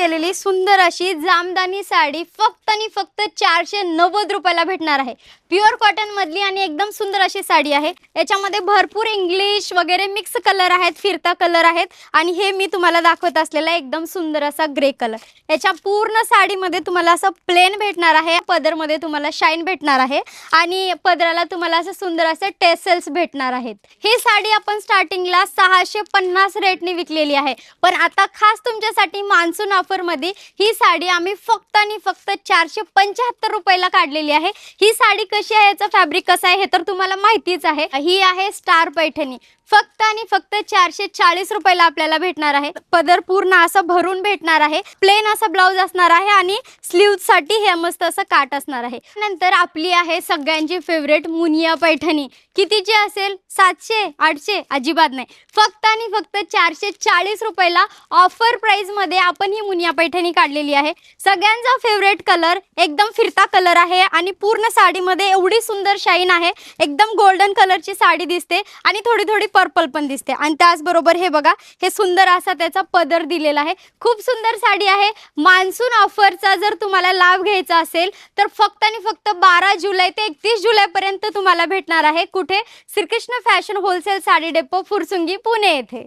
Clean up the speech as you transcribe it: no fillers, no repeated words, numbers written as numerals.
केलेली सुंदर अशी जामदानी साडी फक्त आणि फक्त 490 रुपयाला भेटणार आहे। प्युअर कॉटन मधली आणि एकदम सुंदर अशी साडी आहे। याच्यामध्ये भरपूर इंग्लिश वगैरे मिक्स कलर आहेत, फिरता कलर आहेत आणि हे मी तुम्हाला दाखवत असलेला एकदम सुंदर असा ग्रे कलर। याच्या पूर्ण साडीमध्ये तुम्हाला असं प्लेन भेटणार आहे, पदरमध्ये तुम्हाला शाईन भेटणार आहे आणि पदराला तुम्हाला असं सुंदर असे टेसल्स भेटणार आहेत। ही साडी आपण स्टार्टिंगला 650 रेटने विकलेली आहे, पण आता खास तुमच्यासाठी मान्सून ऑफर मध्ये ही साडी आम्ही फक्त आणि फक्त 475 रुपयाला काढलेली आहे। ही साडी कशी आहे, याचा फॅब्रिक कसा आहे हे तर तुम्हाला माहितीच आहे। ही आहे स्टार पैठणी, फक्त आणि फक्त 440 रुपयाला आपल्याला भेटणार आहे। पदर पूर्ण असा भरून भेटणार आहे, प्लेन असा ब्लाउज असणार आहे आणि स्लीव्ज साठी हे मस्त असं काट असणार आहे। नंतर आपली आहे सगळ्यांची फेवरेट मुनिया पैठणी, कितीची असेल 700 800 अजिबात नाही, फक्त आणि फक्त 440 रुपयाला ऑफर प्राइस मध्ये आपण ही मुनिया पैठणी काढलेली आहे। सगळ्यांचा फेवरेट कलर एकदम फिरता कलर आहे आणि पूर्ण साडीमध्ये एवढी सुंदर शाईन आहे, एकदम गोल्डन कलरची साडी दिसते आणि थोडी थोडी पर्पल पण दिसते आणि त्याचबरोबर हे बघा, हे सुंदर असा त्याचा पदर दिलेला आहे। खूप सुंदर साडी आहे। मान्सून ऑफरचा जर तुम्हाला लाभ घ्यायचा असेल तर फक्त आणि फक्त 12 जुलै ते 31 जुलै पर्यंत तुम्हाला भेटणार आहे। कुठे? Shrikrishna fashion wholesale sari depot, Fursungi, Pune येथे।